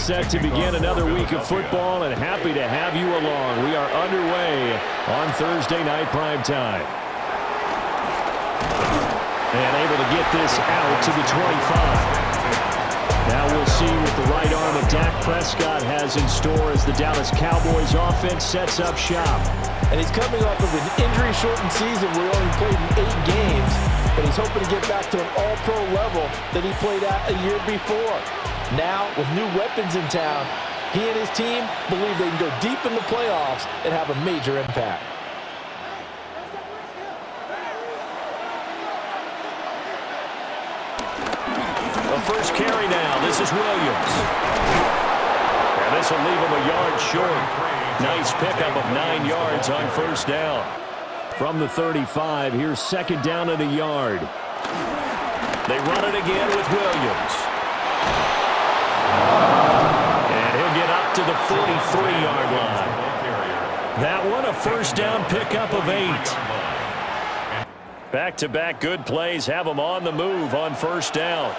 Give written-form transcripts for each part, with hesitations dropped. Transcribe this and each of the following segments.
set to begin another week of football, and happy to have you along. We are underway on Thursday night primetime. And able to get this out to the 25. Now we'll see what the right arm of Dak Prescott has in store as the Dallas Cowboys offense sets up shop. And he's coming off of an injury-shortened season where he only played in 8 games, but he's hoping to get back to an all-pro level that he played at a year before. Now, with new weapons in town, he and his team believe they can go deep in the playoffs and have a major impact. First carry now. This is Williams. And this will leave him a yard short. Nice pickup of 9 yards on first down. From the 35, here's second down and a yard. They run it again with Williams. And he'll get up to the 43-yard line. That one a first down pickup of 8. Back-to-back good plays have them on the move on first down.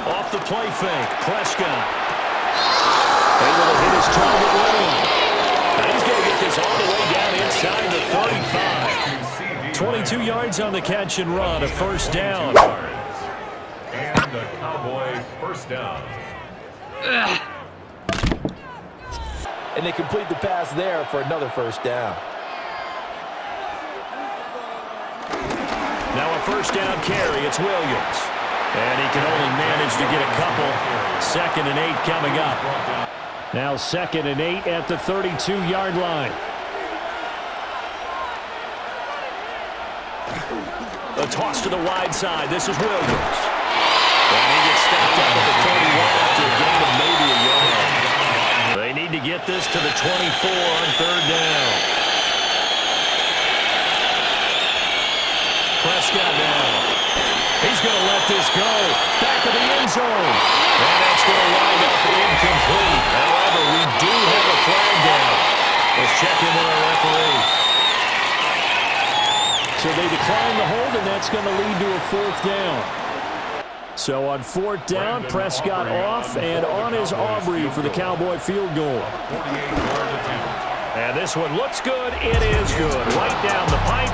Off the play fake, Prescott. Able to hit his target Williams. Now he's going to get this all the way down inside the 35. 22 yards on the catch and run, a first down. And the Cowboys first down. And they complete the pass there for another first down. Now a first down carry, it's Williams. And he can only manage to get a couple. 2nd and 8 coming up. Now 2nd and 8 at the 32-yard line. A toss to the wide side. This is Williams. And he gets stopped up at the 31 after a gain of maybe a yard. They need to get this to the 24 on third down. Prescott now. He's going to let this go. Back to the end zone. And that's going to wind up incomplete. However, we do have a flag down. Let's check in with our referee. So they decline the hold, and that's going to lead to a fourth down. So on fourth down, Prescott off, and on is Aubrey for the Cowboy field goal. And this one looks good. It is good. Right down the pipe.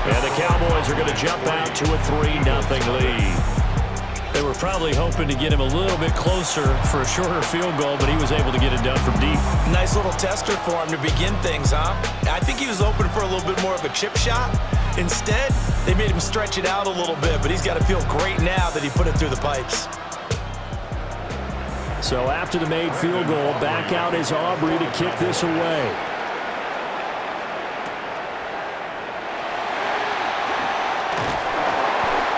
And the Cowboys are going to jump out to a 3-0 lead. They were probably hoping to get him a little bit closer for a shorter field goal, but he was able to get it done from deep. Nice little tester for him to begin things, huh? I think he was open for a little bit more of a chip shot. Instead, they made him stretch it out a little bit, but he's got to feel great now that he put it through the pipes. So after the made field goal, back out is Aubrey to kick this away.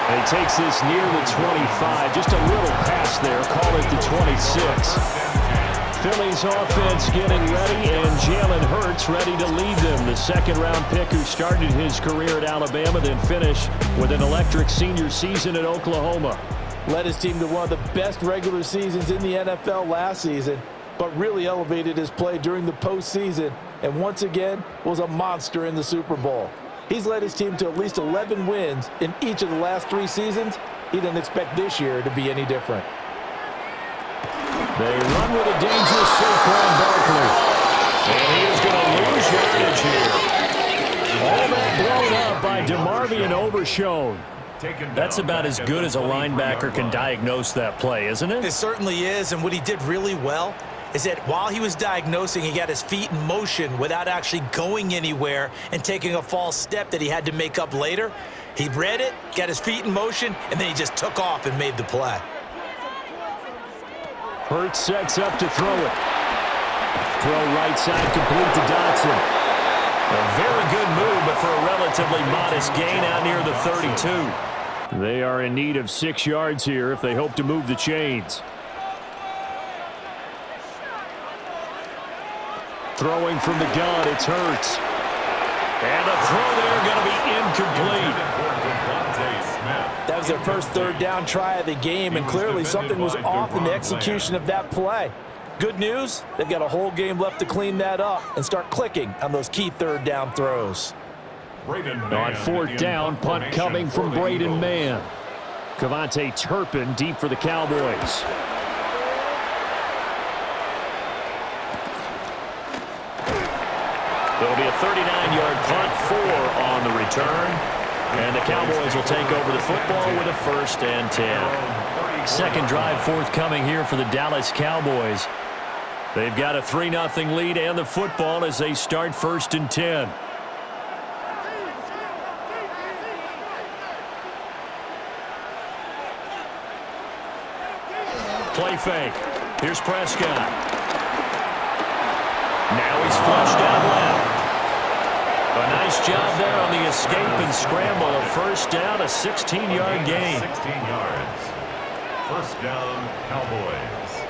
And he takes this near the 25. Just a little pass there. Call it the 26. Philly's offense getting ready, and Jalen Hurts ready to lead them. The second-round pick who started his career at Alabama, then finished with an electric senior season at Oklahoma. Led his team to one of the best regular seasons in the NFL last season, but really elevated his play during the postseason, and once again was a monster in the Super Bowl. He's led his team to at least 11 wins in each of the last 3 seasons. He didn't expect this year to be any different. They run with a dangerous Saquon Barkley. And he is going to lose yardage here. All that blown up by DeMarvion Overshown. That's about as good as a linebacker can diagnose that play, isn't it? It certainly is, and what he did really well is that while he was diagnosing, he got his feet in motion without actually going anywhere and taking a false step that he had to make up later. He read it, got his feet in motion, and then he just took off and made the play. Hurts sets up to throw it. Throw right side complete to Dotson. A very good move, but for a relatively modest gain out near the 32. They are in need of 6 yards here if they hope to move the chains. Throwing from the gun, it's Hurts. And the throw there going to be incomplete. That was their first third down try of the game, and clearly something was off in the execution of that play. Good news, they've got a whole game left to clean that up and start clicking on those key third down throws. On fourth down, punt coming from Braden Mann. Cavante Turpin deep for the Cowboys. It'll be a 39-yard punt, 4 on the return. And the Cowboys will take over the football with a 1st and 10. Second drive forthcoming here for the Dallas Cowboys. They've got a 3-0 lead and the football as they start 1st and 10. Play fake. Here's Prescott. Now he's flushed out left. A nice job there on the escape and scramble. A 1st down, a 16-yard gain. 16 yards. 1st down, Cowboys.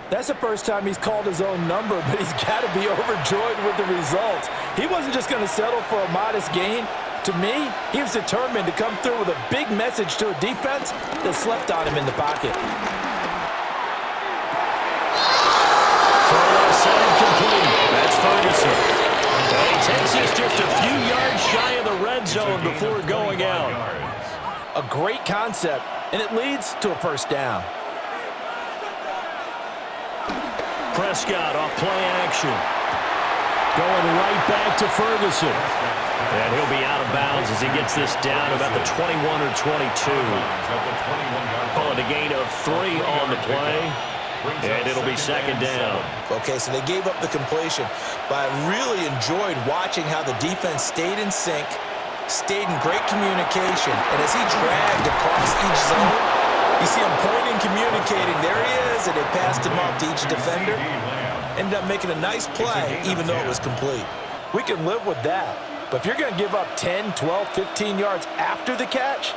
That's the first time he's called his own number, but he's got to be overjoyed with the results. He wasn't just going to settle for a modest gain. To me, he was determined to come through with a big message to a defense that slept on him in the pocket. Complete. That's Ferguson. He takes us just a few yards shy of the red zone before going out. A great concept, and it leads to a 1st down. Prescott off play action. Going right back to Ferguson. And he'll be out of bounds as he gets this down about the 21 or 22. Calling a gain of 3 on the play. And it'll be 2nd down. Okay, so they gave up the completion, but I really enjoyed watching how the defense stayed in sync, stayed in great communication, and as he dragged across each zone, you see him pointing, communicating. There he is, and they passed him off to each defender. Ended up making a nice play, even though it was complete. We can live with that, but if you're going to give up 10, 12, 15 yards after the catch,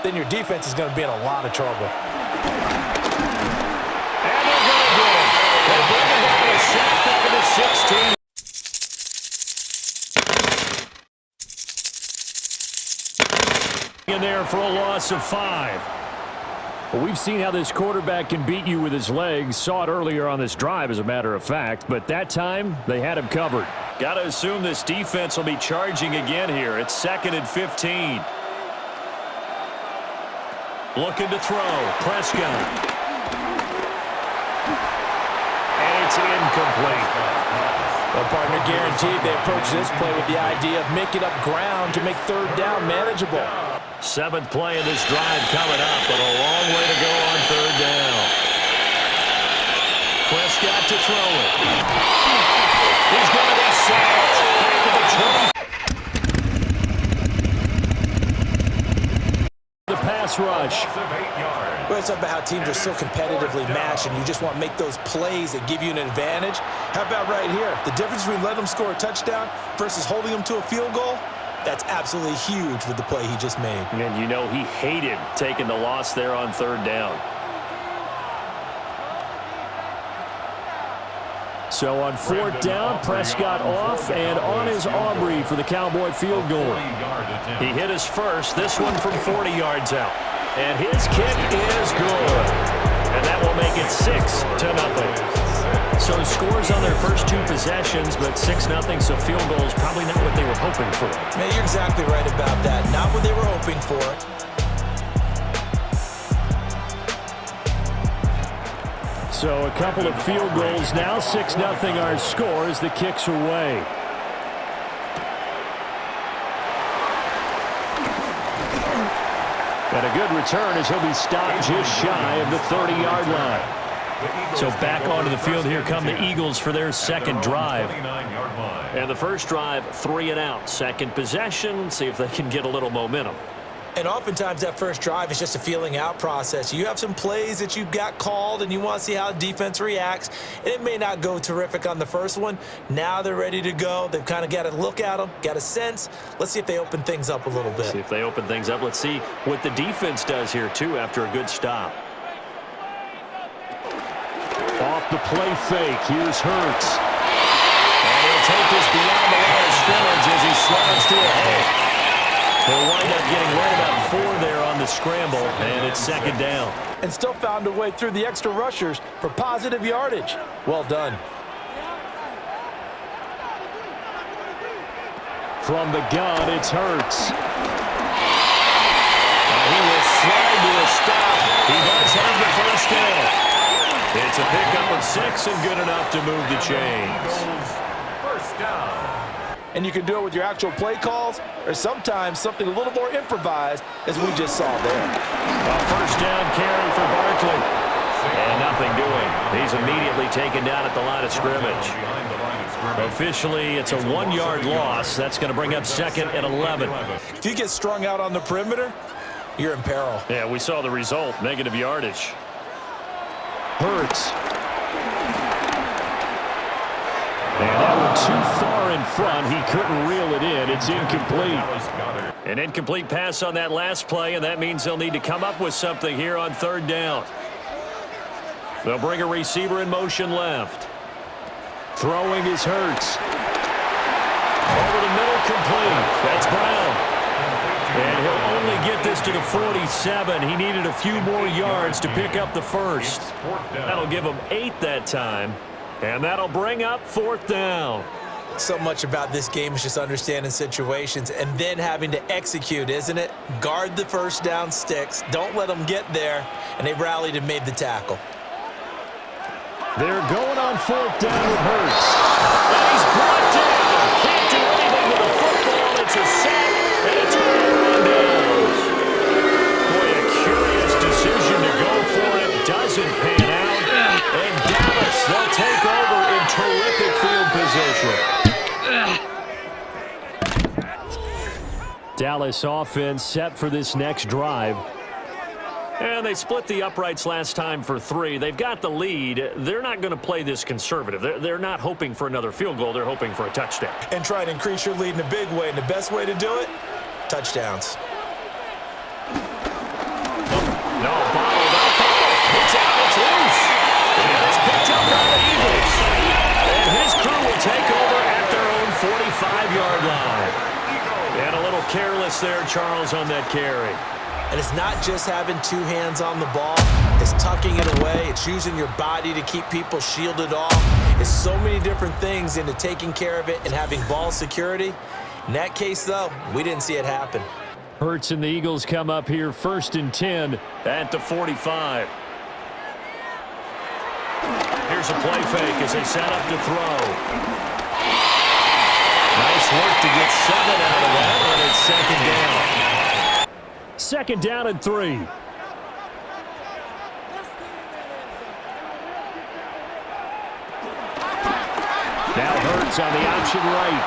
then your defense is going to be in a lot of trouble. They bring him down a sack back at the 16. In there for a loss of 5. Well, we've seen how this quarterback can beat you with his legs. Saw it earlier on this drive, as a matter of fact. But that time, they had him covered. Got to assume this defense will be charging again here. It's 2nd and 15. Looking to throw. Prescott. It's incomplete. Well, partner, guaranteed they approach this play with the idea of making up ground to make 3rd down manageable. 7th play of this drive coming up, but a long way to go on 3rd down. Prescott to throw it. He's going to be sacked. Back at the 20. The pass rush. Well, it's about how teams are so competitively matched, and you just want to make those plays that give you an advantage. How about right here? The difference between letting them score a touchdown versus holding them to a field goal, that's absolutely huge with the play he just made. And you know he hated taking the loss there on 3rd down. So on 4th down, Prescott off and on his Aubrey for the Cowboy field goal. He hit his first, this one from 40 yards out. And his kick is good. And that will make it 6-0. So scores on their first 2 possessions, but 6-0, so field goal is probably not what they were hoping for. Man, you're exactly right about that. Not what they were hoping for. So a couple of field goals now. 6-0 our score as the kicks away. And a good return as he'll be stopped just shy of the 30-yard line. So back onto the field here come the Eagles for their 2nd drive. And the first drive, 3 and out. 2nd possession, see if they can get a little momentum. And oftentimes that first drive is just a feeling out process. You have some plays that you've got called and you want to see how defense reacts. And it may not go terrific on the first one. Now they're ready to go. They've kind of got to look at them, got a sense. Let's see if they open things up a little bit. See if they open things up. Let's see what the defense does here, too, after a good stop. Off the play fake. Here's Hurts. And he'll take this beyond the line of scrimmage as he slides to a hole. They'll wind up getting right about 4 there on the scramble, and it's 2nd down. And still found a way through the extra rushers for positive yardage. Well done. From the gun, it's Hurts. slide to a stop. He does have the first down. It's a pickup of 6 and good enough to move the chains. First down. And you can do it with your actual play calls, or sometimes something a little more improvised, as we just saw there. A first down carry for Barkley. And nothing doing. He's immediately taken down at the line of scrimmage. Officially, it's a 1-yard loss. That's going to bring up 2nd and 11. If you get strung out on the perimeter, you're in peril. Yeah, we saw the result. Negative yardage. Hurts. And that one too far in front. He couldn't reel it in. It's incomplete. An incomplete pass on that last play, and that means they'll need to come up with something here on 3rd down. They'll bring a receiver in motion left. Throwing is Hurts. Over the middle, complete. That's Brown. And he'll only get this to the 47. He needed a few more yards to pick up the first. That'll give him 8 that time. And that'll bring up 4th down. So much about this game is just understanding situations and then having to execute, isn't it? Guard the first down sticks. Don't let them get there. And they rallied and made the tackle. They're going on 4th down with Hurts. And he's brought down. Can't do anything with a football. It's a sack, and it's a rundowns. Boy, a curious decision to go for it. Doesn't pan out. And Dallas, they'll take over in terrific field position. Dallas offense set for this next drive. And they split the uprights last time for 3. They've got the lead. They're not going to play this conservative. They're not hoping for another field goal. They're hoping for a touchdown. And try to increase your lead in a big way. And the best way to do it, touchdowns. No, bottled up. It's out. It's loose. And it's picked up by the Eagles. And his crew will take over at their own 45-yard line. And a little careless there, Charles, on that carry. And it's not just having 2 hands on the ball. It's tucking it away. It's using your body to keep people shielded off. It's so many different things into taking care of it and having ball security. In that case, though, we didn't see it happen. Hurts and the Eagles come up here 1st and 10 at the 45. Here's a play fake as they set up to throw. Nice work to get 7 out of that, and it's 2nd down. 2nd down and 3. Now Hurts on the option right.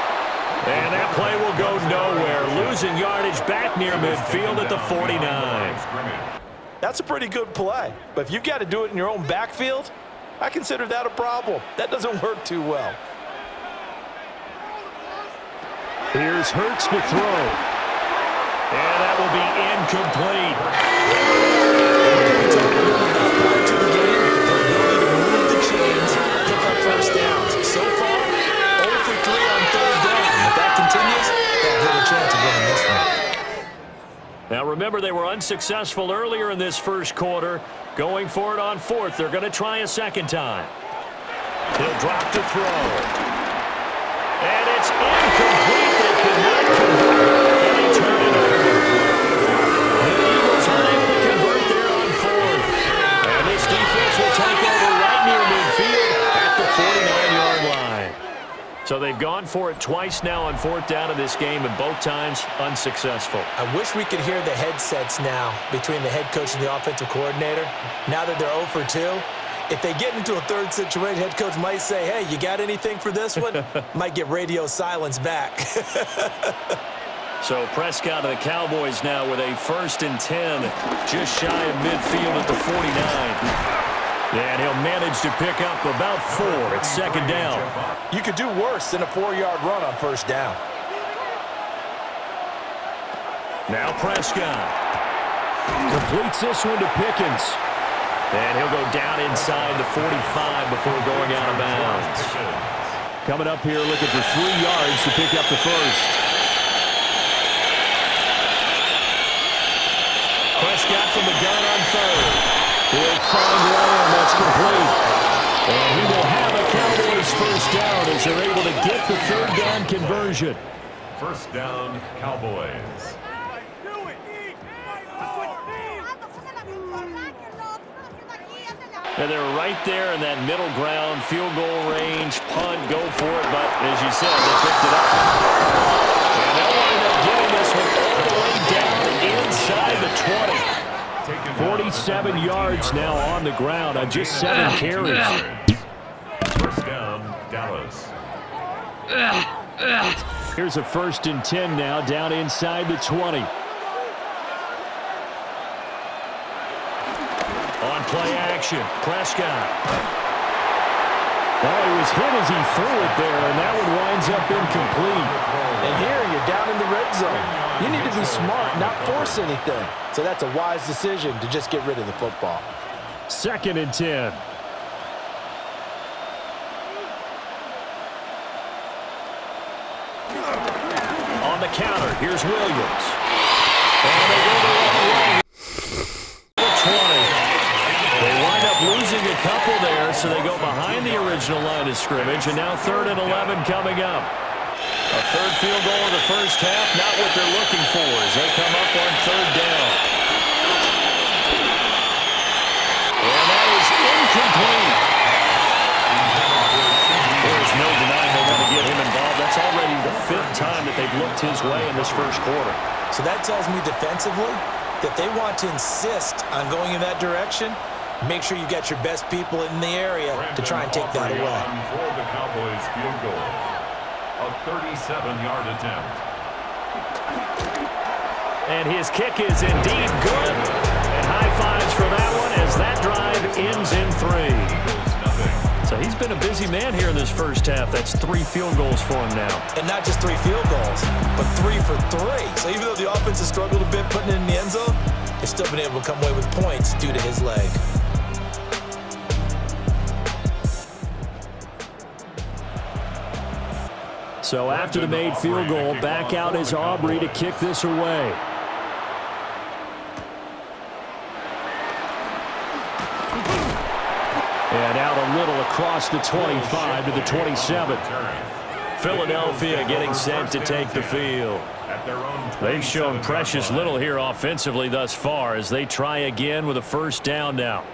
And that play will go nowhere. Losing yardage back near midfield at the 49. That's a pretty good play. But if you've got to do it in your own backfield, I consider that a problem. That doesn't work too well. Here's Hurts to throw. And that will be incomplete. Prior to the game, the ability to move the chains, pick up first downs. So far, 0 for 3 on 3rd down. If that continues, they'll have a chance of winning this one. Now remember, they were unsuccessful earlier in this first quarter. Going for it on 4th. They're going to try a 2nd time. He'll drop to throw. And it's incomplete. They could not convert. And they turn it over. The Eagles unable to convert there on 4th. And this defense will take over right near midfield at the 49-yard line. So they've gone for it twice now on 4th down in this game, and both times unsuccessful. I wish we could hear the headsets now between the head coach and the offensive coordinator. Now that they're 0 for 2, if they get into a 3rd situation, head coach might say, hey, you got anything for this one? Might get radio silence back. So Prescott of the Cowboys now with a 1st and 10, just shy of midfield at the 49. And he'll manage to pick up about 4 at 2nd down. You could do worse than a 4-yard run on 1st down. Now Prescott completes this one to Pickens. And he'll go down inside the 45 before going out of bounds. Coming up here looking for 3 yards to pick up the first. Prescott from the gun on 3rd. He'll find Lamb. That's complete. And he will have a Cowboys first down as they're able to get the 3rd down conversion. First down, Cowboys. And they're right there in that middle ground, field goal range, punt, go for it. But as you said, they picked it up. And they'll wind up getting this one all the way down inside the 20. 47 yards now on the ground on just 7 carries. First down, Dallas. Here's a 1st and 10 now, down inside the 20. On play action, Prescott. Oh, he was hit as he threw it there, and that one winds up incomplete. And here you're down in the red zone. You need to be smart, not force anything. So that's a wise decision to just get rid of the football. 2nd and 10. On the counter, here's Williams. And they go the wrong way. 20. They wind up losing a couple there, so they go behind the original line of scrimmage, and now 3rd and 11 coming up. A 3rd field goal in the first half, not what they're looking for as they come up on 3rd down. And that is incomplete. There's no denying they want to get him involved. That's already the 5th time that they've looked his way in this first quarter. So that tells me defensively that they want to insist on going in that direction. Make sure you got your best people in the area to try and take that away. For the Cowboys field goal. A 37-yard attempt. And his kick is indeed good. And high fives for that one as that drive ends in 3. So he's been a busy man here in this first half. That's 3 field goals for him now. And not just 3 field goals, but 3 for 3. So even though the offense has struggled a bit putting it in the end zone, they've still been able to come away with points due to his leg. So after the made field goal, back out is Aubrey to kick this away. And out a little across the 25 to the 27. Philadelphia getting set to take the field. They've shown precious little here offensively thus far as they try again with a 1st down now.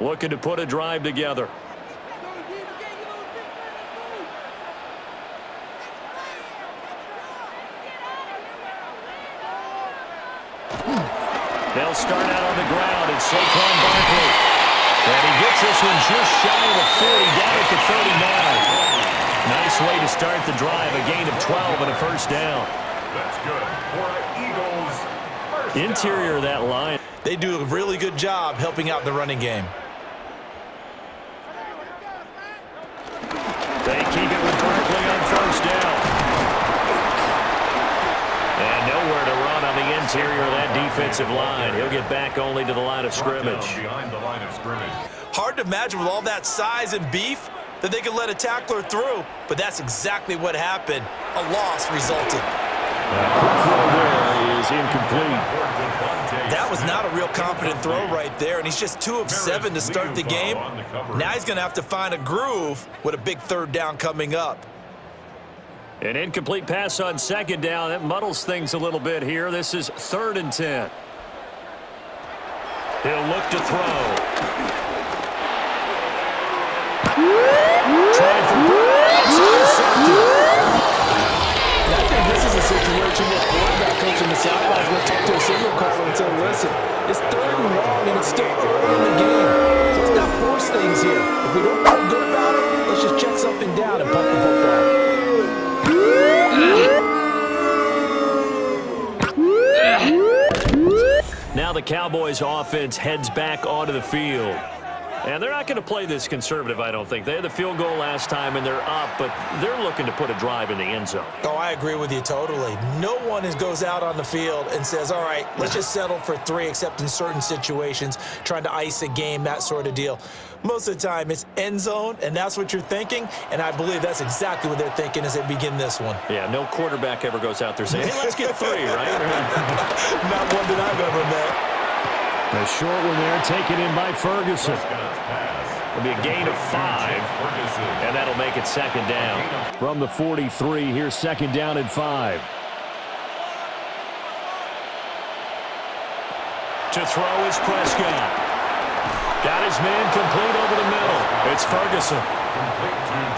Looking to put a drive together. They'll start out on the ground and Saquon Barkley. And he gets this one just shy of the 40, down at the 39. Nice way to start the drive, a gain of 12 and a 1st down. That's good for Eagles. First Interior of that line. They do a really good job helping out the running game. They keep it with Barkley on 1st down. And nowhere to run on the interior of that defensive line. He'll get back only to the line of scrimmage. Behind the line of scrimmage. Hard to imagine with all that size and beef that they could let a tackler through, but that's exactly what happened. A loss resulted. Quick throw there is incomplete. That was not a real confident throw right there, and he's just 2 of 7 to start the game. Now he's going to have to find a groove with a big 3rd down coming up. An incomplete pass on 2nd down. That muddles things a little bit here. This is 3rd and 10. He'll look to throw. Tried for it's intercepted. I think this is a situation where quarterback coach in the sidelines will talk to a signal caller and say, listen, it's 3rd and long and it's still early in the game. So let's not force things here. If we don't feel good about it, let's just check something down and pump the football. Now the Cowboys offense heads back onto the field. And they're not going to play this conservative, I don't think. They had the field goal last time, and they're up, but they're looking to put a drive in the end zone. Oh, I agree with you totally. No one goes out on the field and says, all right, let's just settle for 3, except in certain situations, trying to ice a game, that sort of deal. Most of the time, it's end zone, and that's what you're thinking, and I believe that's exactly what they're thinking as they begin this one. Yeah, no quarterback ever goes out there saying, hey, let's get 3, right? Not one that I've ever met. A short one there, taken in by Ferguson. It'll be a gain of 5, and that'll make it 2nd down. From the 43, here's 2nd down and 5. To throw is Prescott. Got Got his man complete over the middle. It's Ferguson.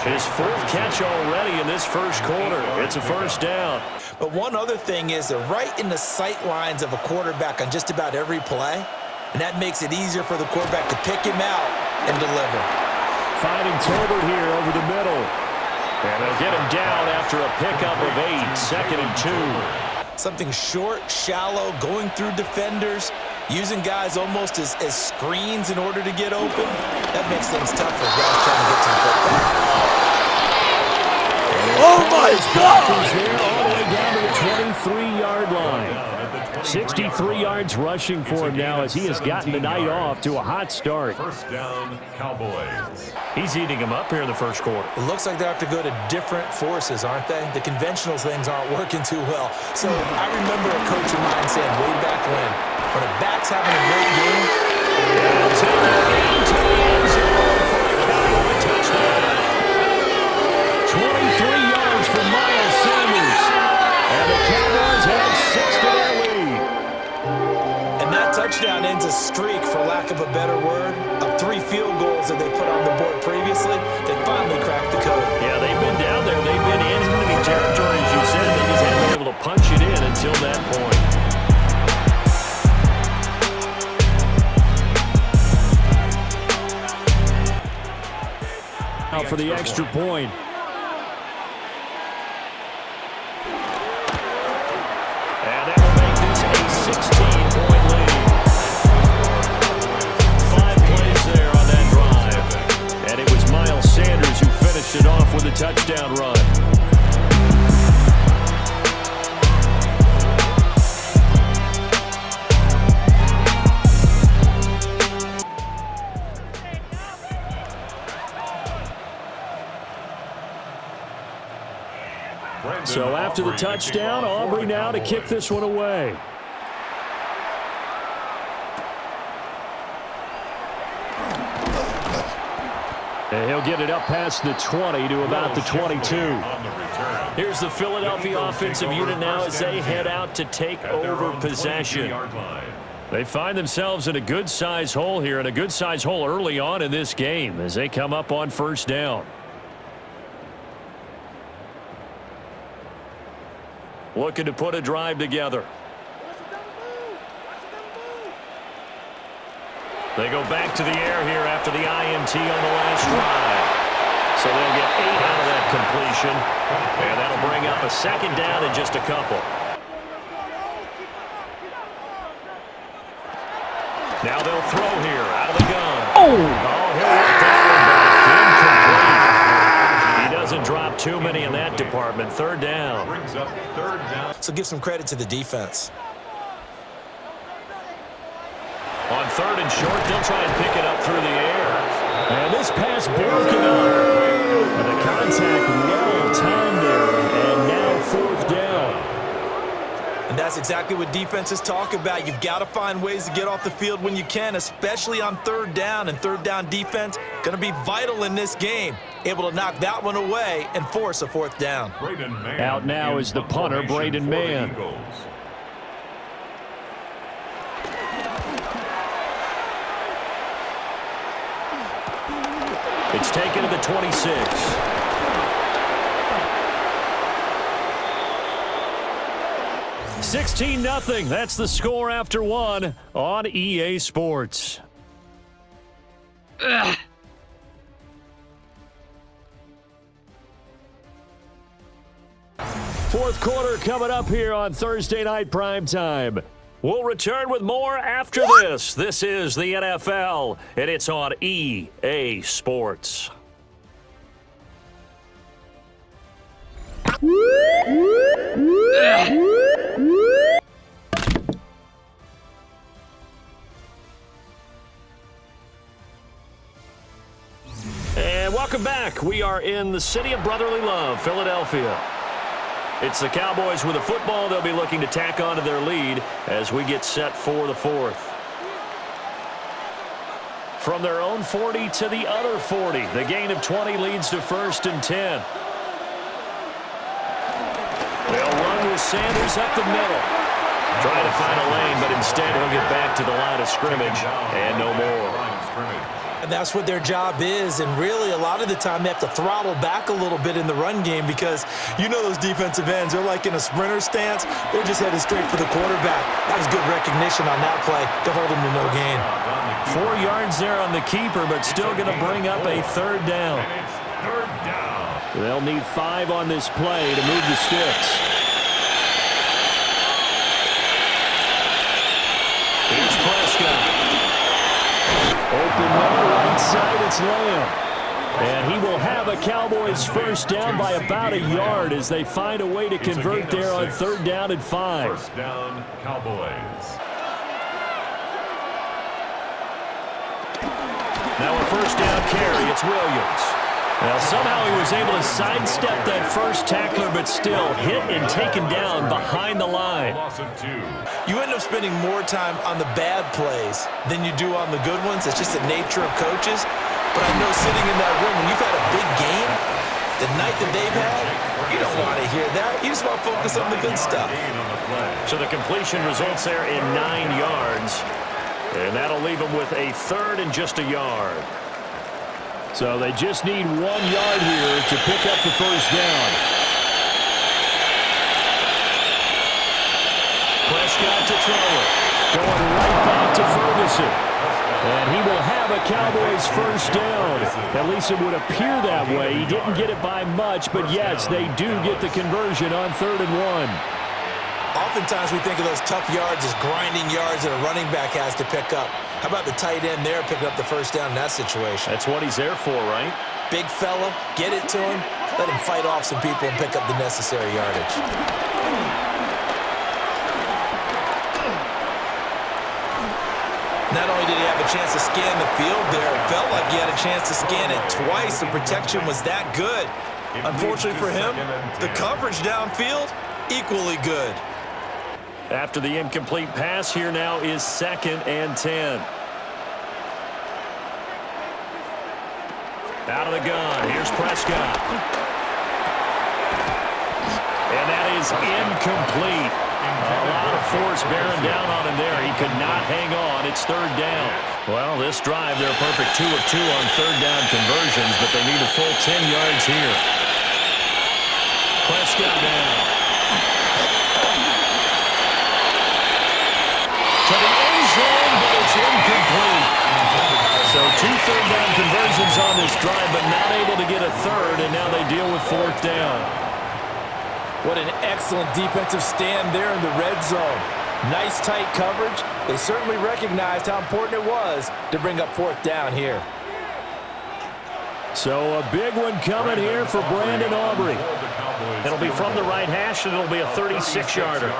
His fourth catch already in this first quarter. It's a first down. But one other thing is they're right in the sight lines of a quarterback on just about every play, and that makes it easier for the quarterback to pick him out and deliver. Finding Tolbert here over the middle. And they'll get him down after a pickup of 8, 2nd and 2. Something short, shallow, going through defenders, using guys almost as screens in order to get open. That makes things tough for guys trying to get to the football. Oh, my God! He's there all the way down to the 23-yard line. 63 yards rushing for him now as he has gotten the night off to a hot start. First down, Cowboys. He's eating him up here in the first quarter. It looks like they have to go to different forces, aren't they? The conventional things aren't working too well. So I remember a coach of mine saying way back when a back's having a great game, Take it into the end zone for a Cowboy touchdown. 23 yards for Miles Sanders. And the Cowboys have 6 to their lead. and that touchdown ends a streak, for lack of a better word, of 3 field goals that they put on the board previously. They finally cracked the code. Yeah, they've been down there. They've been in enemy territory, as you said. They just haven't been able to punch it in until that point. Out for the extra point. And that will make this a 16-point lead. 5 plays there on that drive. And it was Miles Sanders who finished it off with a touchdown run. So after the touchdown, Aubrey now to kick this one away. And he'll get it up past the 20 to about the 22. Here's the Philadelphia offensive unit now as they head out to take over possession. They find themselves in a good-sized hole here, and a good-sized hole early on in this game as they come up on first down. Looking to put a drive together. They go back to the air here after the INT on the last drive. So they'll get 8 out of that completion. And that'll bring up a second down in just a couple. Now they'll throw here out of the gun. Oh, he'll let that one back. Incomplete. He doesn't drop too many in that department. Third down. Brings up third down. So give some credit to the defense. On third and short, they'll try and pick it up through the air. And this pass broken up. And the contact well timed there. And now fourth down. And that's exactly what defenses talk about. You've got to find ways to get off the field when you can, especially on third down. And third down defense going to be vital in this game. Able to knock that one away and force a fourth down. Out now is the punter, Braden Mann. It's taken to the 26. $16-0. That's the score after one on EA Sports. Ugh. Fourth quarter coming up here on Thursday Night Primetime. We'll return with more after this. This is the NFL, and it's on EA Sports. And welcome back. We are in the city of brotherly love, Philadelphia. It's the Cowboys with a football. They'll be looking to tack onto their lead as we get set for the fourth. From their own 40 to the other 40. The gain of 20 leads to first and 10. They'll run with Sanders up the middle. Trying to find a lane, but instead he'll get back to the line of scrimmage and no more. that's what their job is, and really a lot of the time they have to throttle back a little bit in the run game because you know those defensive ends, they're like in a sprinter stance. They're just headed straight for the quarterback. That was good recognition on that play to hold him to no gain. 4 yards there on the keeper, but still going to bring up a third down. And it's third down. They'll need 5 on this play to move the sticks. Here's Prescott. Open man, right side, it's Lamb. And he will have a Cowboys first down by about a yard as they find a way to convert there on 3rd down and 5. First down, Cowboys. Now a first down carry, it's Williams. Well, somehow he was able to sidestep that first tackler, but still hit and taken down behind the line. Loss of 2. You end up spending more time on the bad plays than you do on the good ones. It's just the nature of coaches. But I know sitting in that room, when you've had a big game, the night that they've had, you don't want to hear that. You just want to focus on the good stuff. So the completion results there in 9 yards. And that'll leave them with a third and just a yard. So they just need 1 yard here to pick up the first down. Prescott to throw it. Going right back to Ferguson. And he will have a Cowboys first down. At least it would appear that way. He didn't get it by much, but yes, they do get the conversion on 3rd and 1. Oftentimes we think of those tough yards as grinding yards that a running back has to pick up. How about the tight end there picking up the first down in that situation? That's what he's there for, right? Big fella, get it to him, let him fight off some people and pick up the necessary yardage. Not only did he have a chance to scan the field there, it felt like he had a chance to scan it twice. The protection was that good. Unfortunately for him, the coverage downfield, equally good. After the incomplete pass, here now is 2nd and 10. Out of the gun, here's Prescott. And that is incomplete. A lot of force bearing down on him there. He could not hang on. It's 3rd down. Well, this drive, they're a perfect 2 of 2 on 3rd down conversions, but they need a full 10 yards here. Prescott now. To the end zone, but it's incomplete. So 2 third down conversions on this drive, but not able to get a third, and now they deal with 4th down. What an excellent defensive stand there in the red zone. Nice tight coverage. They certainly recognized how important it was to bring up 4th down here. So a big one coming here for Brandon Aubrey. It'll be from the right hash, and it'll be a 36-yarder.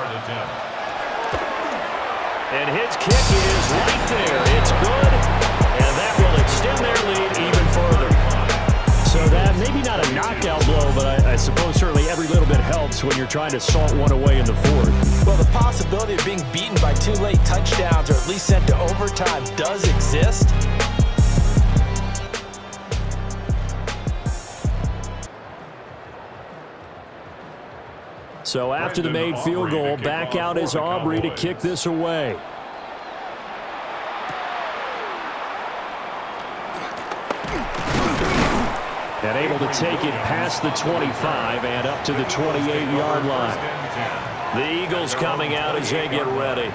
And his kick is right there. It's good, and that will extend their lead even further. So that, maybe not a knockout blow, but I suppose certainly every little bit helps when you're trying to salt one away in the 4th. Well, the possibility of being beaten by 2 late touchdowns or at least sent to overtime does exist. So after the made field goal, back out is Aubrey to kick this away. And able to take it past the 25 and up to the 28-yard line. The Eagles coming out as they get ready.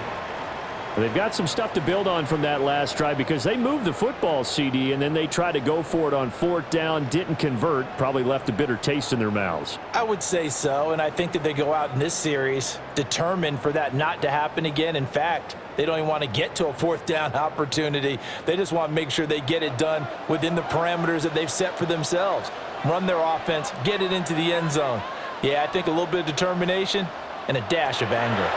They've got some stuff to build on from that last drive because they moved the football, CD, and then they tried to go for it on 4th down, didn't convert, probably left a bitter taste in their mouths. I would say so, and I think that they go out in this series determined for that not to happen again. In fact, they don't even want to get to a 4th down opportunity. They just want to make sure they get it done within the parameters that they've set for themselves. Run their offense, get it into the end zone. Yeah, I think a little bit of determination and a dash of anger.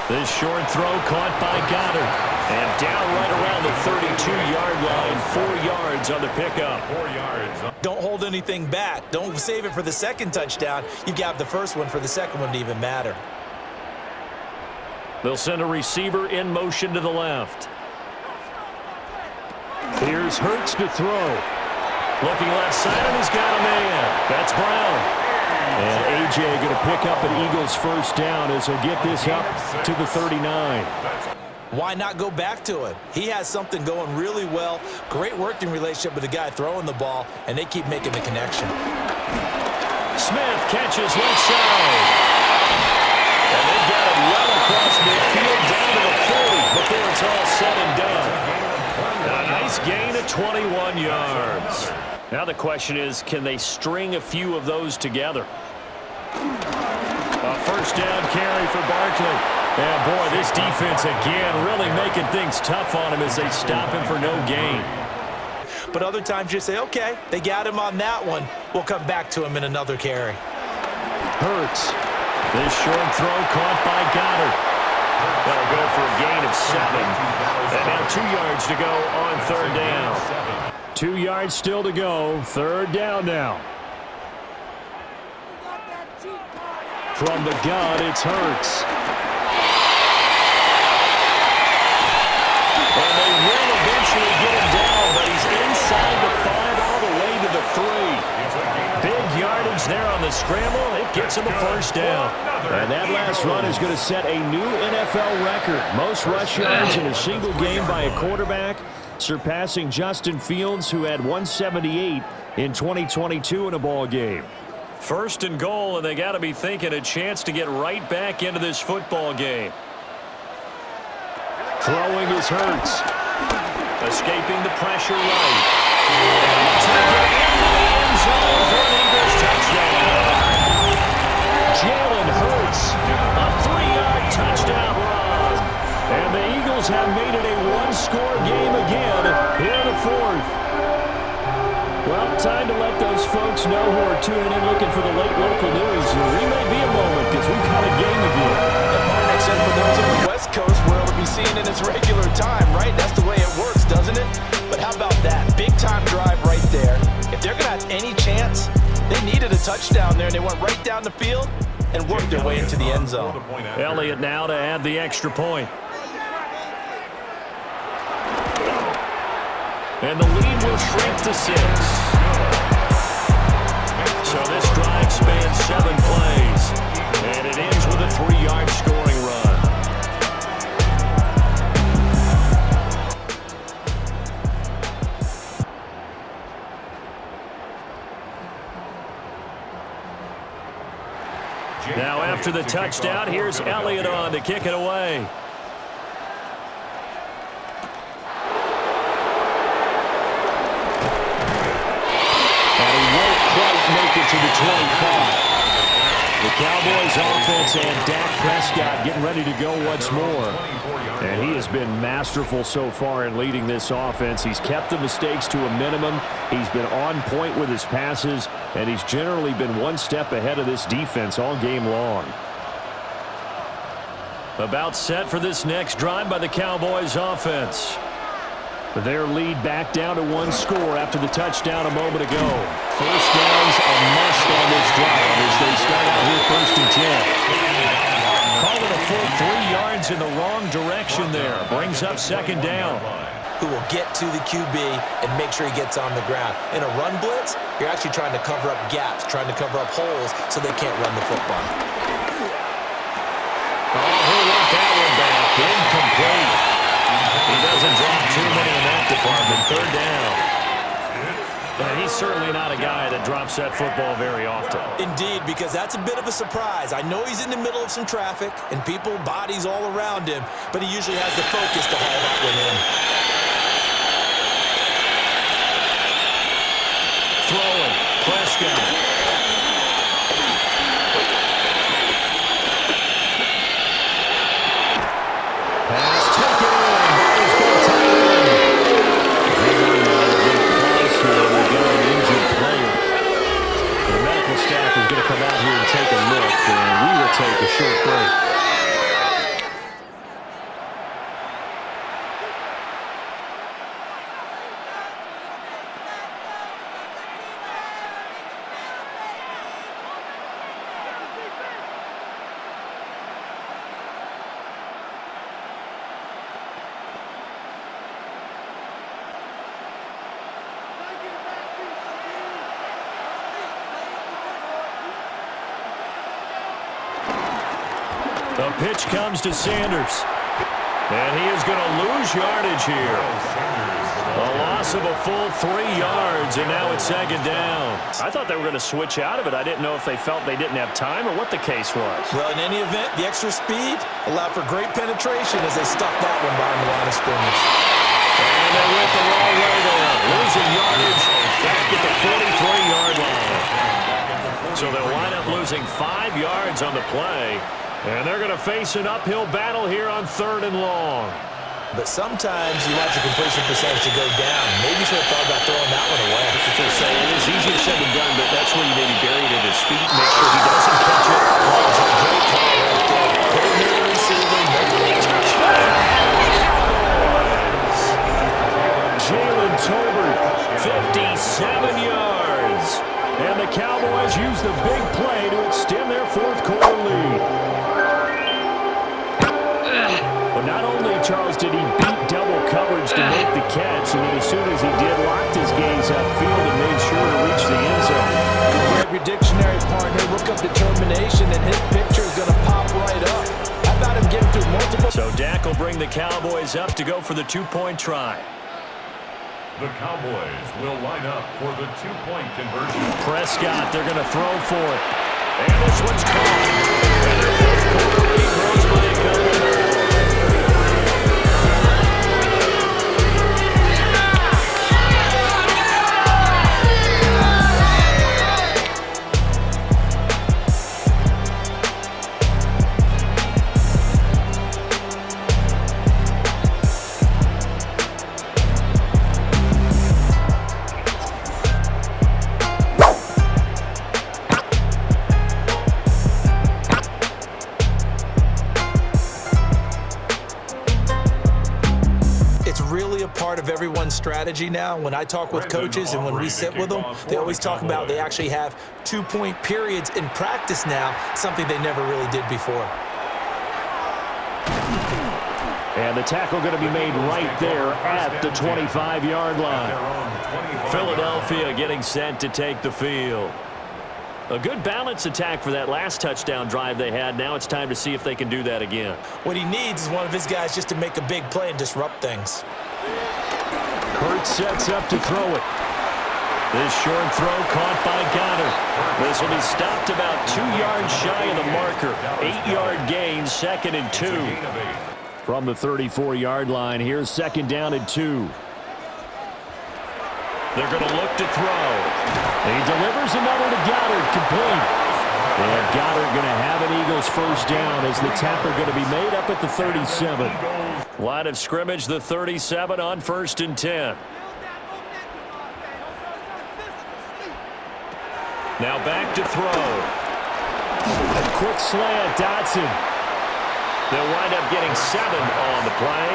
This short throw caught by Goddard. And down right around the 32-yard line, 4 yards on the pickup. 4 yards. Don't hold anything back. Don't save it for the second touchdown. You got the first one for the second one to even matter. They'll send a receiver in motion to the left. Here's Hurts to throw. Looking left side, and he's got a man. That's Brown. And A.J. going to pick up an Eagles first down as he'll get this up to the 39. why not go back to it? He has something going really well. Great working relationship with the guy throwing the ball, and they keep making the connection. Smith catches left side. And they've got it well across midfield down to the 40 before it's all said and done. A nice gain of 21 yards. Now the question is, can they string a few of those together? A first down carry for Barkley. And boy, this defense again really making things tough on him as they stop him for no gain. But other times you say, okay, they got him on that one. We'll come back to him in another carry. Hurts. This short throw caught by Goddard. That'll go for a gain of 7. And now 2 yards to go on third down. 2 yards still to go. Third down now. From the gun, it's Hurts. And they will eventually get him down, but he's inside the 5 all the way to the 3. Big yardage there on the scramble. It gets him a first down. And that last run is going to set a new NFL record. Most rush yards in a single game by a quarterback, surpassing Justin Fields, who had 178 in 2022 in a ball game. First and goal, and they got to be thinking a chance to get right back into this football game. Throwing is Hurts. Escaping the pressure right. And taking it into the end zone for an Eagles touchdown. Jalen Hurts, a 3-yard touchdown run. And the Eagles have made it a one-score game again here in the 4th. Well, time to let those folks know who are tuning in looking for the late local news. We may be a moment because we've got a game again. Except for those on the West Coast where it'll be seen in its regular time, right? That's the way it works, doesn't it? But how about that? Big-time drive right there. If they're going to have any chance, they needed a touchdown there, and they went right down the field and worked their way into the end zone. Elliott now to add the extra point. And the lead will shrink to 6. So this drive spans 7 plays. And it ends with a 3-yard scoring run. Now after the touchdown, here's Elliott on to kick it away. Make it to the 25. The Cowboys offense and Dak Prescott getting ready to go once more. And he has been masterful so far in leading this offense. He's kept the mistakes to a minimum. He's been on point with his passes, and he's generally been one step ahead of this defense all game long. About set for this next drive by the Cowboys offense. Their lead back down to 1 score after the touchdown a moment ago. First down's a must on this drive as they start out here 1st and 10. Call it a full 3 yards in the wrong direction there. Brings up 2nd down. Who will get to the QB and make sure he gets on the ground. In a run blitz, you're actually trying to cover up gaps, trying to cover up holes so they can't run the football. Oh, he'll let that one back. Incomplete. He doesn't drop too many in that department. 3rd down. And he's certainly not a guy that drops that football very often. Indeed, because that's a bit of a surprise. I know he's in the middle of some traffic and people, bodies all around him, but he usually has the focus to haul that one in. Throwing. Prescott. Pass taken in. He's been tied in. We've got an injured player. The medical staff is going to come out here and take a look, and we will take a short break. The pitch comes to Sanders. And he is going to lose yardage here. A loss of a full 3 yards, and now it's second down. I thought they were going to switch out of it. I didn't know if they felt they didn't have time or what the case was. Well, in any event, the extra speed allowed for great penetration as they stuffed that one behind the line of scrimmage. And they went the wrong way there. Losing yardage back at the 43-yard line. So they'll wind up losing 5 yards on the play. And they're going to face an uphill battle here on 3rd and long. But sometimes you want your completion percentage to go down. Maybe you should have thought about throwing that one away. That's what they're saying. It is easier said than done, but that's where you maybe bury it at his feet. Make sure he doesn't catch it. Great call right there. Put it near the receiver. Touchdown. Jalen Tolbert, 57 yards. And the Cowboys use the big play to extend their 4th quarter lead. But not only, Charles, did he beat double coverage to make the catch, and then as soon as he did, locked his gaze upfield and made sure to reach the end zone. Grab your dictionary, partner. Look up determination, and his picture is going to pop right up. How about him getting through multiple? So Dak will bring the Cowboys up to go for the 2-point try. The Cowboys will line up for the 2-point conversion. Prescott, they're going to throw for it. And this one's caught. And their 4th quarter lead grows by a couple. Of everyone's strategy now. When I talk with coaches and when we sit with them, they always talk about they actually have 2-point periods in practice now, something they never really did before. And the tackle going to be made right there at the 25-yard line. Philadelphia getting set to take the field. A good balance attack for that last touchdown drive they had. Now it's time to see if they can do that again. What he needs is one of his guys just to make a big play and disrupt things. Hurts sets up to throw it. This short throw caught by Goddard. This will be stopped about 2 yards shy of the marker. 8-yard gain, 2nd and 2. From the 34-yard line, here's 2nd down and 2. They're going to look to throw. He delivers another to Goddard, complete. And Goddard going to have an Eagles 1st down as the tackle going to be made up at the 37. Line of scrimmage, the 37 on 1st and 10. Now back to throw. A quick slant, Dotson. They'll wind up getting 7 on the play,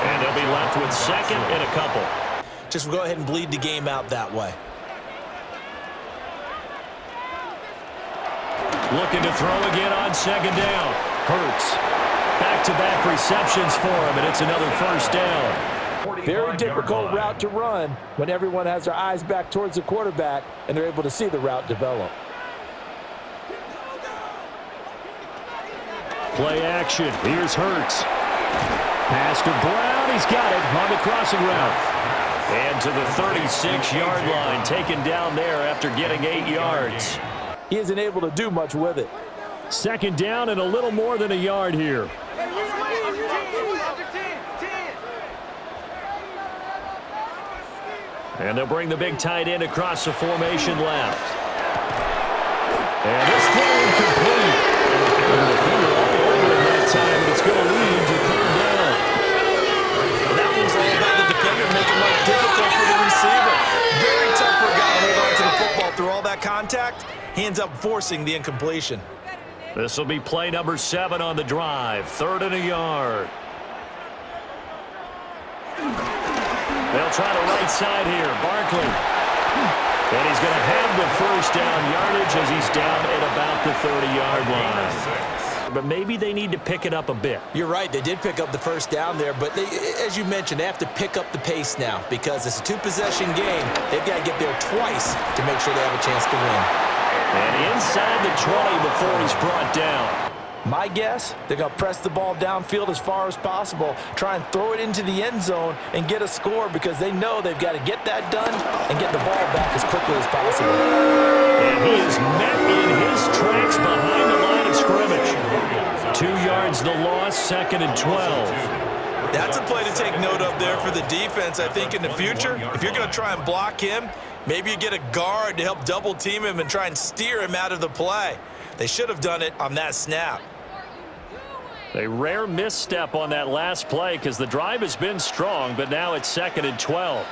and they'll be left with 2nd and a couple. Just go ahead and bleed the game out that way. Looking to throw again on 2nd down. Hurts. Back-to-back receptions for him, and it's another 1st down. Very difficult route to run when everyone has their eyes back towards the quarterback and they're able to see the route develop. Play action. Here's Hurts. Pass to Brown. He's got it on the crossing route. And to the 36-yard line, taken down there after getting 8 yards. He isn't able to do much with it. 2nd down and a little more than a yard here. And they'll bring the big tight end across the formation left. And this throw incomplete. And the finger all over him that time, and it's going to lead to 3rd down. And that one's all about the defender making life difficult for the receiver. Very tough for a guy to hold on to the football through all that contact. He ends up forcing the incompletion. This will be play number 7 on the drive. 3rd and a yard. They'll try the right side here. Barkley. And he's going to have the 1st down yardage as he's down at about the 30-yard line. But maybe they need to pick it up a bit. You're right. They did pick up the 1st down there. But as you mentioned, they have to pick up the pace now because it's a 2-possession game. They've got to get there twice to make sure they have a chance to win. And inside the 20 before he's brought down. My guess, they're going to press the ball downfield as far as possible, try and throw it into the end zone and get a score because they know they've got to get that done and get the ball back as quickly as possible. And he is met in his tracks behind the line of scrimmage. 2 yards the loss, 2nd and 12. That's a play to take note of there for the defense, I think, in the future. If you're going to try and block him, maybe you get a guard to help double team him and try and steer him out of the play. They should have done it on that snap. A rare misstep on that last play because the drive has been strong, but now it's 2nd and 12.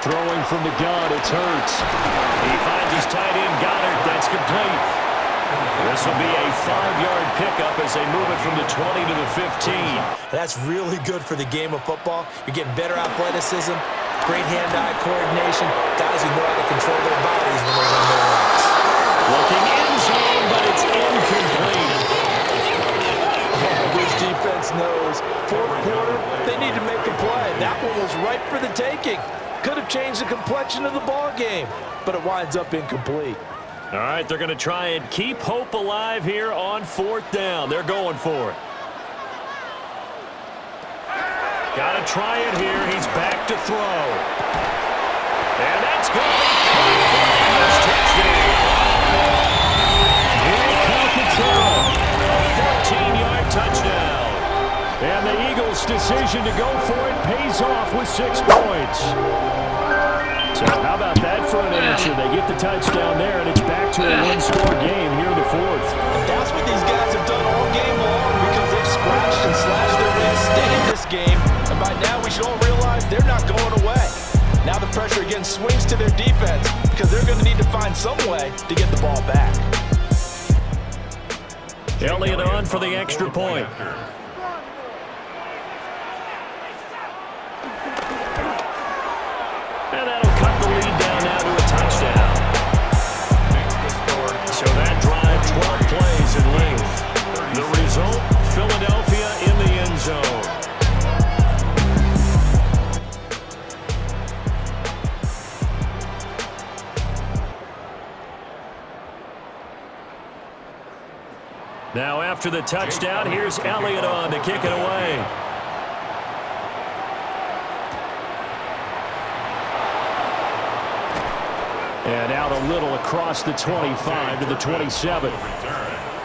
Throwing from the gun, it's Hurts. He finds his tight end, Goddard. That's complete. This will be a 5-yard pickup as they move it from the 20 to the 15. That's really good for the game of football. You're getting better athleticism, great hand-eye coordination, guys who know how to control their bodies when they run their routes. Looking in zone, but it's incomplete. This defense knows 4th quarter, they need to make a play. That one was ripe for the taking. Could have changed the complexion of the ball game, but it winds up incomplete. All right, they're going to try and keep hope alive here on 4th down. They're going for it. Got to try it here. He's back to throw. And that's going to be caught for a touchdown. A 14-yard touchdown. And the Eagles' decision to go for it pays off with 6 points. So how about that for an answer? They get the touchdown there, and it's back to a 1-score game here in the 4th. And that's what these guys have done all game long because they've scratched and slashed their way to stay in this game. And by now we should all realize they're not going away. Now the pressure again swings to their defense because they're going to need to find some way to get the ball back. Elliott on for the extra point. And that'll cut the lead down now to a touchdown. So that drive, 12 plays in length. The result, Philadelphia in the end zone. Now after the touchdown, here's Elliott on to kick it away. And out a little across the 25 to the 27.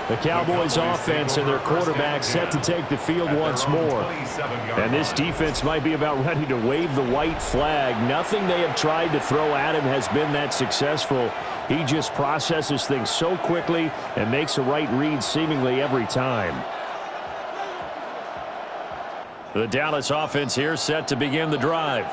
The Cowboys offense and their quarterback set to take the field once more. And this defense might be about ready to wave the white flag. Nothing they have tried to throw at him has been that successful. He just processes things so quickly and makes a right read seemingly every time. The Dallas offense here set to begin the drive.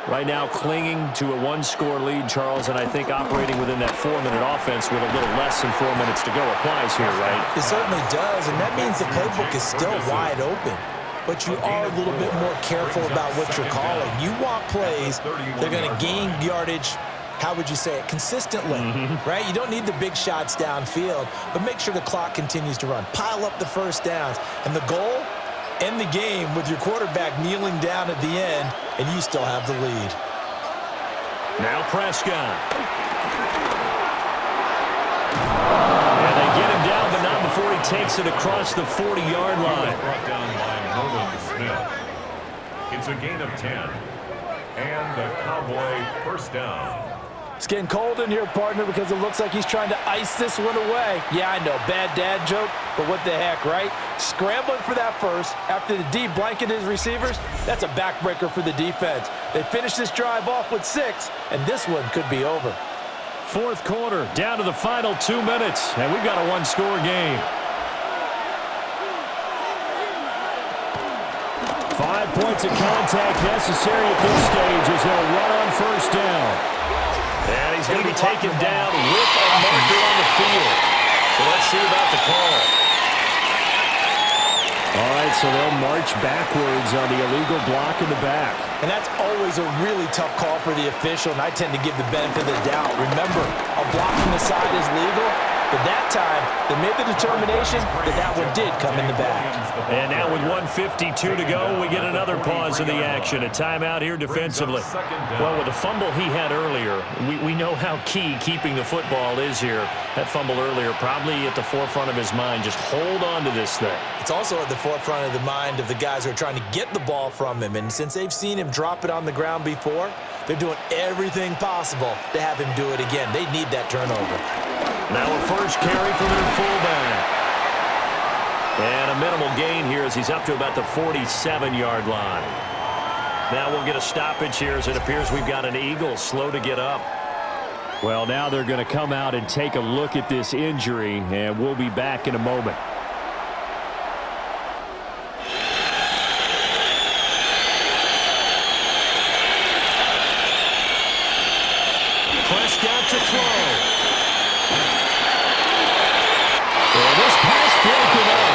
Right now clinging to a 1-score lead, Charles, and I think operating within that 4-minute offense with a little less than 4 minutes to go applies here, right? It certainly does, and that means the playbook is still wide open. But you are a little bit more careful about what you're calling. You want plays, they're going to gain yardage, how would you say it, consistently, right? You don't need the big shots downfield, but make sure the clock continues to run. Pile up the first downs, and the goal, end the game with your quarterback kneeling down at the end, and you still have the lead. Now Prescott. And they get him down, but not before he takes it across the 40-yard line. Brought down by Nolan Smith. It's a gain of 10. And the Cowboy first down. It's getting cold in here, partner, because it looks like he's trying to ice this one away. Yeah, I know, bad dad joke, but what the heck, right? Scrambling for that first after the D blanketed his receivers. That's a backbreaker for the defense. They finish this drive off with 6, and this one could be over. 4th quarter, down to the final 2 minutes, and we've got a 1-score game. 5 points of contact necessary at this stage as they'll run on first down. And he's going to be taken down with a marker on the field. So let's see about the call. All right, so they'll march backwards on the illegal block in the back. And that's always a really tough call for the official, and I tend to give the benefit of the doubt. Remember, a block from the side is legal, but that time, they made the determination that that one did come in the back. And now with 1:52 to go, we get another pause pause of the action. A timeout here defensively. Well, with the fumble he had earlier, we know how key keeping the football is here. That fumble earlier probably at the forefront of his mind. Just hold on to this thing. It's also at the forefront of the mind of the guys who are trying to get the ball from him. And since they've seen him drop it on the ground before, they're doing everything possible to have him do it again. They need that turnover. Now a first carry for their fullback. And a minimal gain here as he's up to about the 47-yard line. Now we'll get a stoppage here as it appears we've got an Eagle slow to get up. Well, now they're going to come out and take a look at this injury, and we'll be back in a moment. Prescott to throw. And this pass broken up.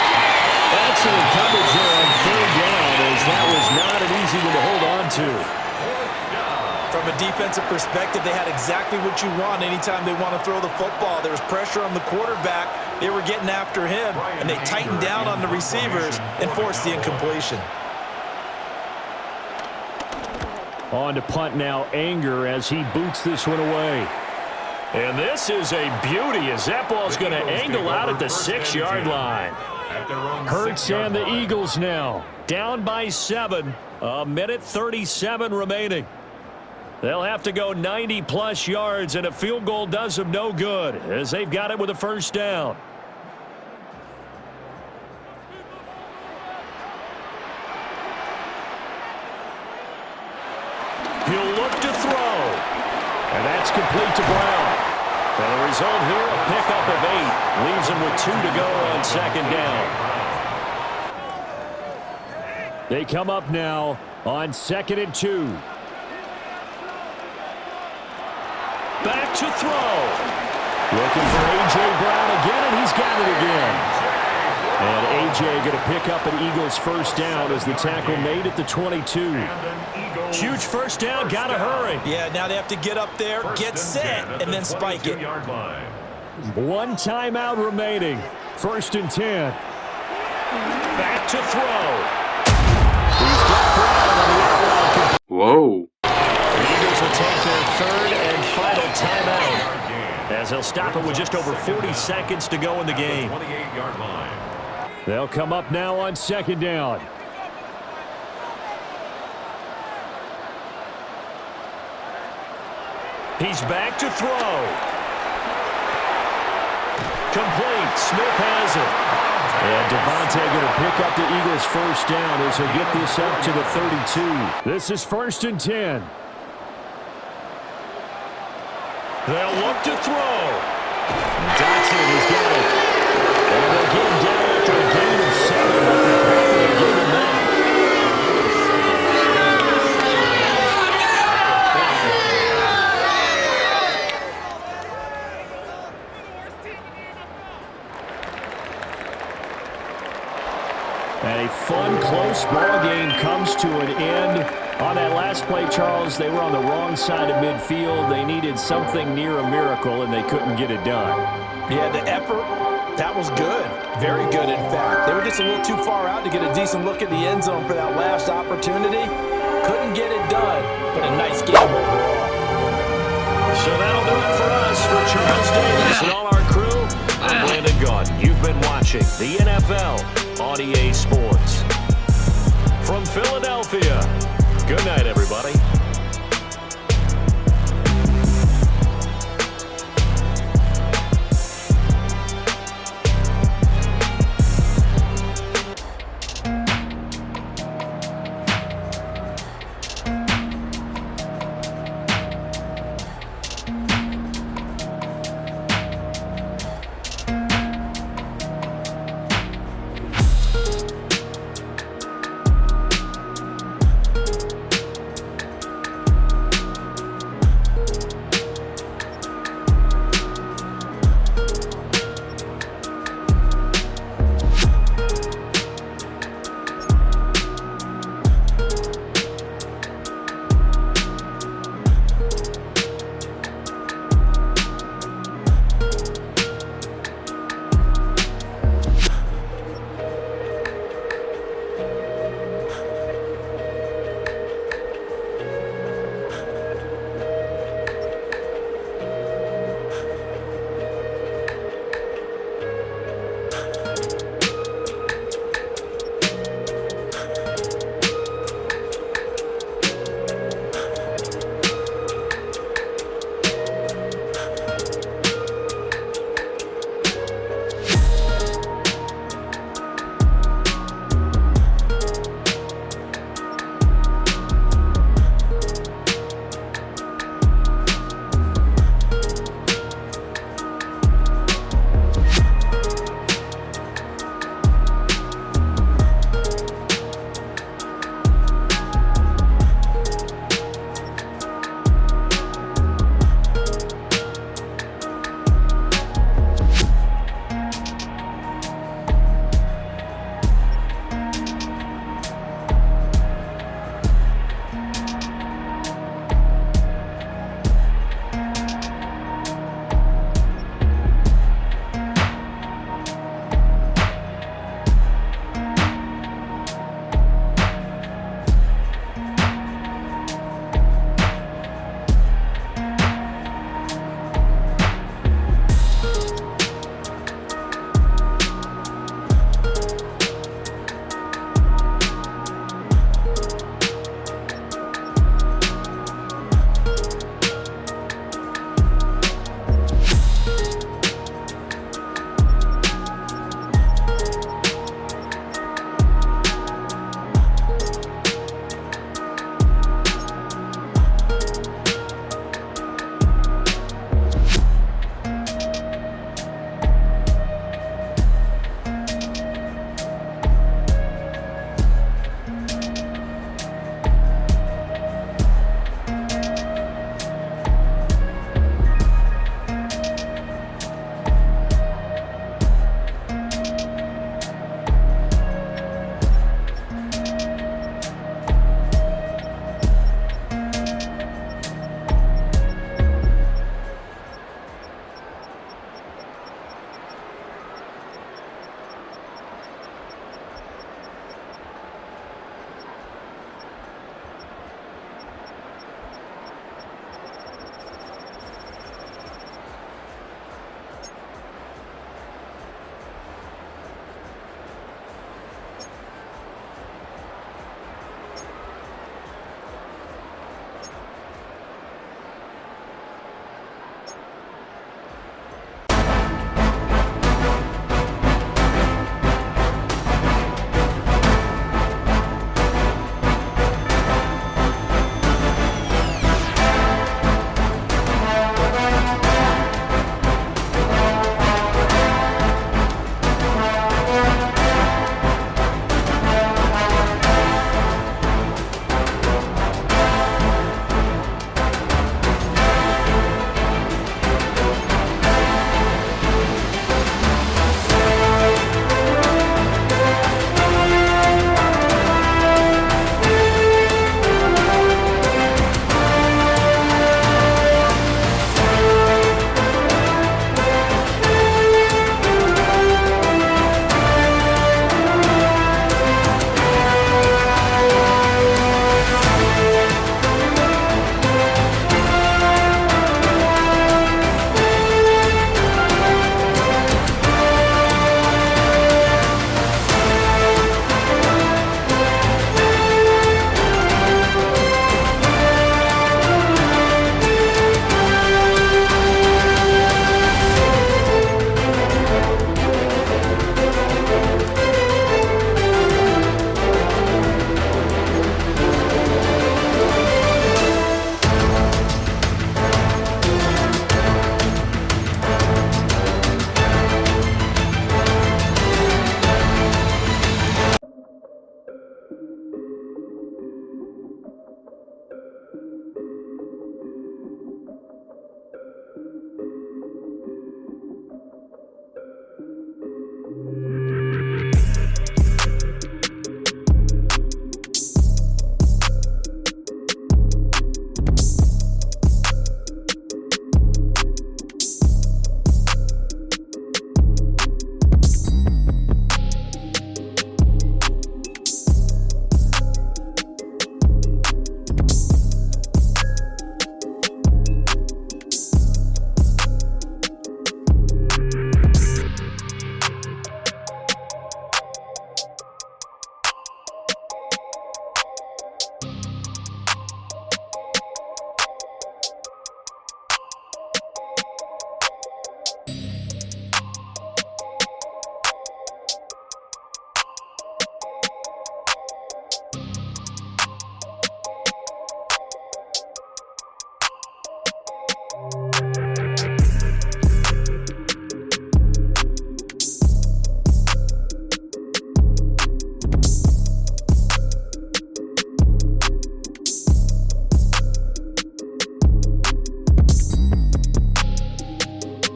Excellent coverage there on third down, as that was not an easy one to hold on to. From a defensive perspective, they had exactly what you want anytime they want to throw the football. There was pressure on the quarterback. They were getting after him, and they tightened down on the receivers and forced the incompletion. On to punt now, Anger, as he boots this one away. And this is a beauty as that ball's going to angle out at the 6-yard line. Hurts and the Eagles now down by 7. A minute 37 remaining. They'll have to go 90-plus yards, and a field goal does them no good as they've got it with a first down. He'll look to throw. And that's complete to Brown. And the result here, a pickup of 8. Leaves him with 2 to go on second down. They come up now on 2nd and 2. Back to throw. Looking for A.J. Brown again, and he's got it again. And A.J. going to pick up an Eagles first down as the tackle made at the 22. Huge first down, got to hurry. Yeah, now they have to get up there, get set, and then spike it. 1 timeout remaining. 1st and 10. Back to throw. He's got Brown on the outline. Whoa. The Eagles will take their 3rd and final timeout as they'll stop it with just over 40 seconds to go in the game. They'll come up now on 2nd down. He's back to throw. Complete. Smith has it. And Devontae going to pick up the Eagles first down as he'll get this up to the 32. This is 1st and 10. They'll look to throw. Dotson has got it. And they'll get him down after a gain of 7. But they're happy to give him that. And a fun, close ball game comes to an end. On that last play, Charles, they were on the wrong side of midfield. They needed something near a miracle, and they couldn't get it done. Yeah, the effort, that was good. Very good, in fact. They were just a little too far out to get a decent look at the end zone for that last opportunity. Couldn't get it done, but a nice game overall. So that'll do it for us. For Charles Davis and all our crew, I'm Brandon Gaudin. You've been watching the NFL on EA Sports.